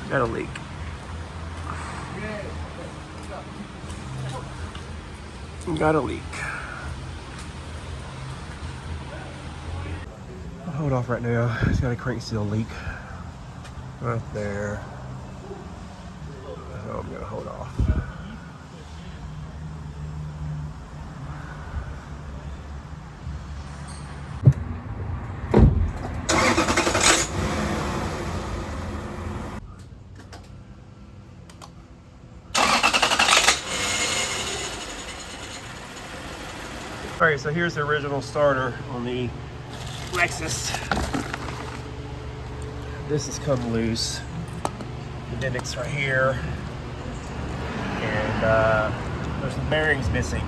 Got a leak. Got a leak. I'll hold off right now. It's got a crank seal leak right there. So I'm gonna hold off. All right, so here's the original starter on the Lexus. This has come loose. The dentix right here, and there's some bearings missing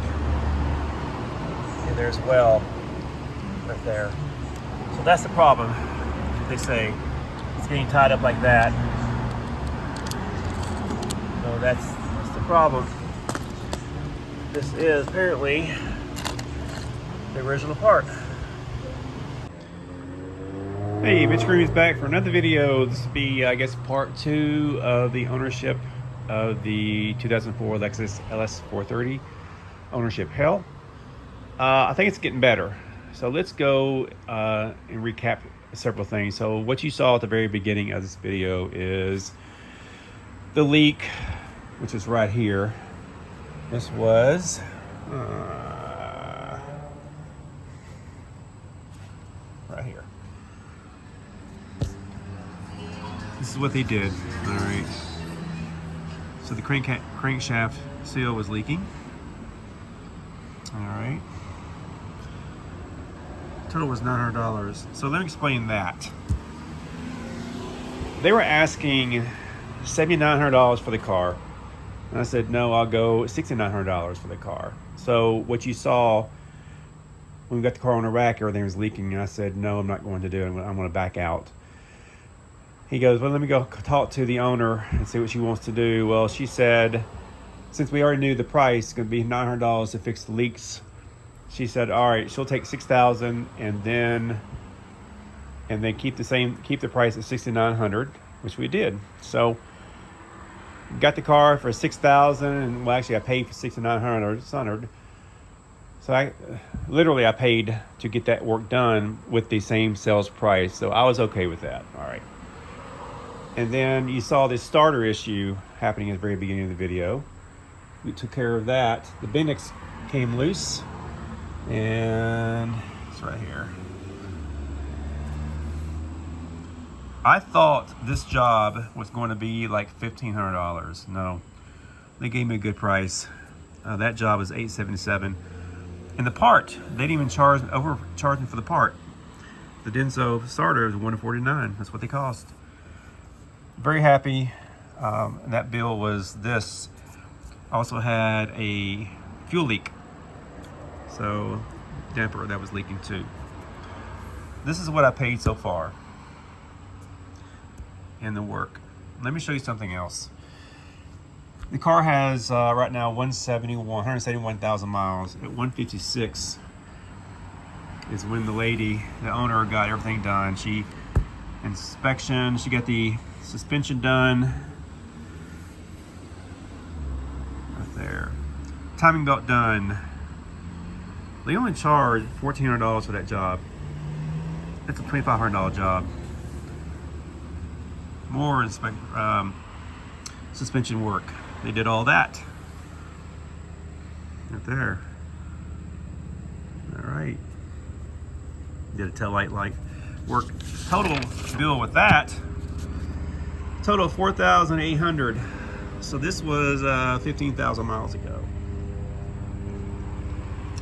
in there as well, right there. So that's the problem. They say it's getting tied up like that. So that's the problem. This is apparently the original part. Hey, Mitch Grooms back for another video. This will be, I guess, part 2 of the ownership of the 2004 Lexus LS430 ownership hell. I think it's getting better. So let's go and recap several things. So what you saw at the very beginning of this video is the leak, which is right here. This was right here. This is what they did. All right. So the crankshaft seal was leaking. All right. Total was $900. So let me explain that. They were asking $7,900 for the car. And I said, no, I'll go $6,900 for the car. So what you saw when we got the car on the rack, everything was leaking. And I said, no, I'm not going to do it. I'm going to back out. He goes, well, let me go talk to the owner and see what she wants to do. Well, she said, since we already knew the price, it's going to be $900 to fix the leaks. She said, all right, she'll take $6,000 and then keep the price at $6,900, which we did. So got the car for $6,000, and well, actually I paid for $6,900. So I paid to get that work done with the same sales price. So I was okay with that. All right. And then you saw this starter issue happening at the very beginning of the video. We took care of that. The Bendix came loose, and it's right here. I thought this job was going to be like $1,500. No, they gave me a good price. That job was $877, and the part they didn't even overcharge me for the part. The Denso starter was $149. That's what they cost. Very happy. That bill was this. Also had a fuel leak, so damper that was leaking too. This is what I paid so far in the work. Let me show you something else. The car has right now 171,000 miles. At 156 is when the owner got everything done. She got the suspension done right there, timing belt done. They only charged $1,400 for that job. That's a $2,500 job. More suspension work. They did all that right there. All right, did a tail light work. Total bill with that, total of $4,800. So this was 15,000 miles ago.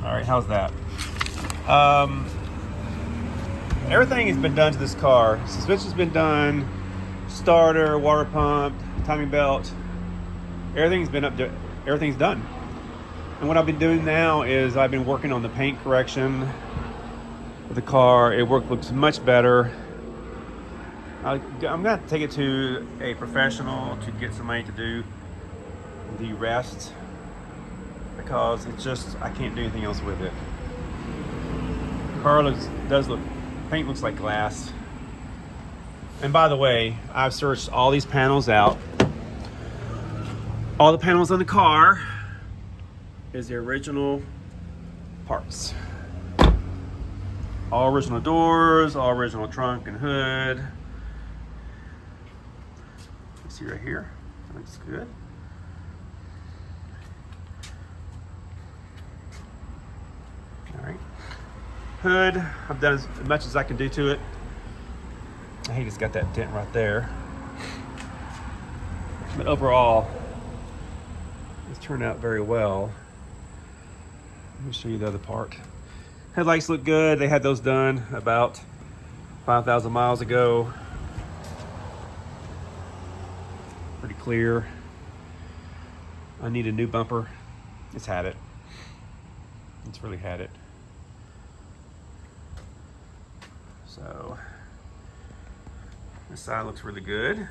All right, how's that? Everything has been done to this car. Suspension's been done, starter, water pump, timing belt. Everything's done. And what I've been doing now is I've been working on the paint correction of the car. Looks much better. I'm gonna take it to a professional to get somebody to do the rest, because I can't do anything else with it. The car paint looks like glass. And by the way, I've searched all these panels out. All the panels on the car is the original parts. All original doors, all original trunk and hood. You see right here, that looks good. All right, hood, I've done as much as I can do to it. I hate it's got that dent right there. But overall, it's turned out very well. Let me show you the other part. Headlights look good. They had those done about 5,000 miles ago. Pretty clear. I need a new bumper. It's had it. It's really had it. So, this side looks really good.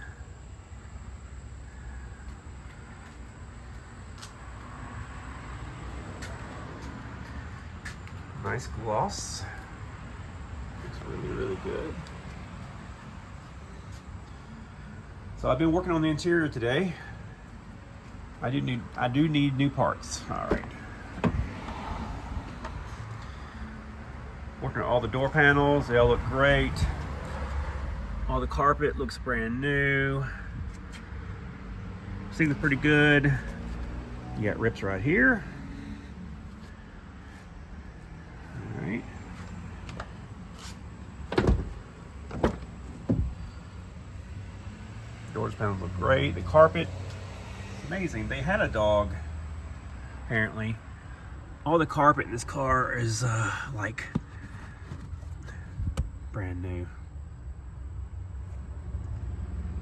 Nice gloss. Looks really, really good. So I've been working on the interior today. I do need new parts. All right. Working on all the door panels. They all look great. All the carpet looks brand new. Seems pretty good. You got rips right here. All right. Doors panels look great. The carpet, amazing. They had a dog, apparently. All the carpet in this car is like brand new.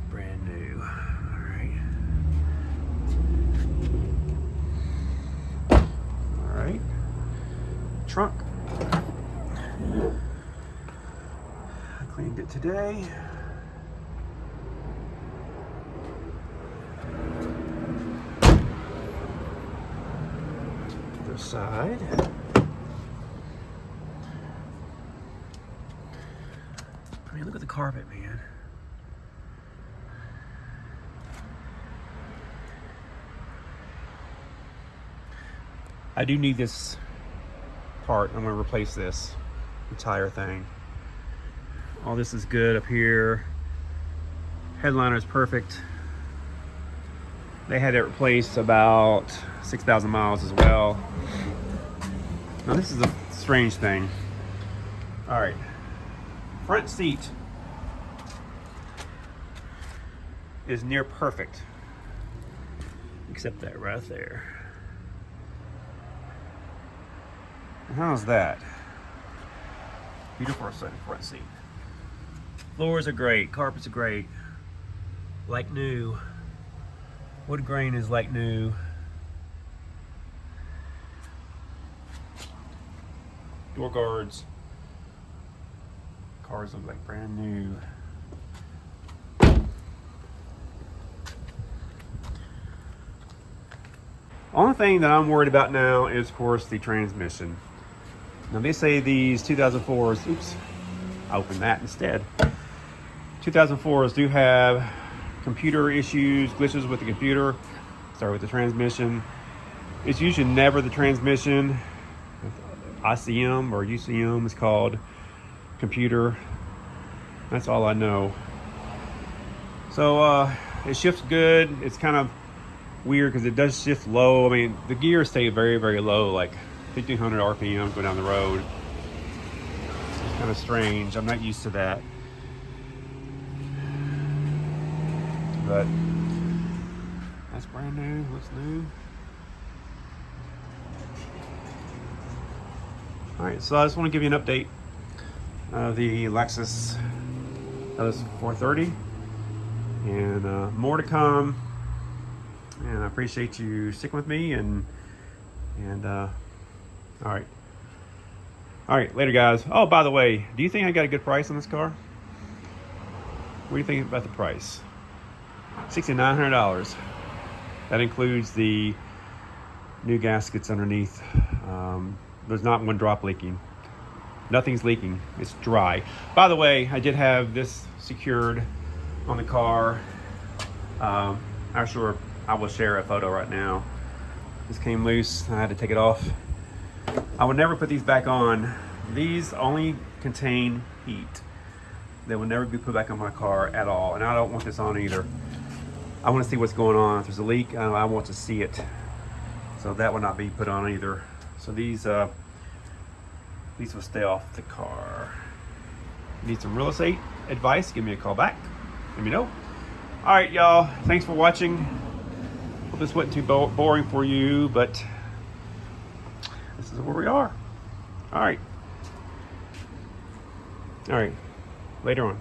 Brand new. All right. All right. Trunk. I cleaned it today. Other side. I mean, look at the carpet, man. I do need this part. I'm going to replace this entire thing. All this is good up here. Headliner is perfect. They had it replaced about 6,000 miles as well. Now this is a strange thing. All right, front seat is near perfect, except that right there. How's that? Beautiful front seat. Floors are great, carpets are great, like new. Wood grain is like new. Door guards. Cars look like brand new. Only thing that I'm worried about now is, of course, the transmission. Now they say these 2004s, oops, I opened that instead. 2004s do have computer issues, glitches with the computer. Sorry, with the transmission. It's usually never the transmission. ICM or UCM is called computer. That's all I know. So it shifts good. It's kind of weird because it does shift low. I mean, the gears stay very, very low, like 1,500 RPM going down the road. It's kind of strange. I'm not used to that. But that's brand new. Looks new. All right, so I just want to give you an update of the Lexus LS430, and more to come. And I appreciate you sticking with me. And all right, later, guys. Oh, by the way, do you think I got a good price on this car? What do you think about the price? $6,900. That includes the new gaskets underneath. There's not one drop leaking. Nothing's leaking. It's dry. By the way, I did have this secured on the car. I'm sure I will share a photo right now. This came loose. I had to take it off. I would never put these back on. These only contain heat. They will never be put back on my car at all. And I don't want this on either. I want to see what's going on. If there's a leak, I want to see it. So that will not be put on either. So these will stay off the car. Need some real estate advice? Give me a call back. Let me know. All right, y'all. Thanks for watching. Hope this wasn't too boring for you, but this is where we are. All right. Later on.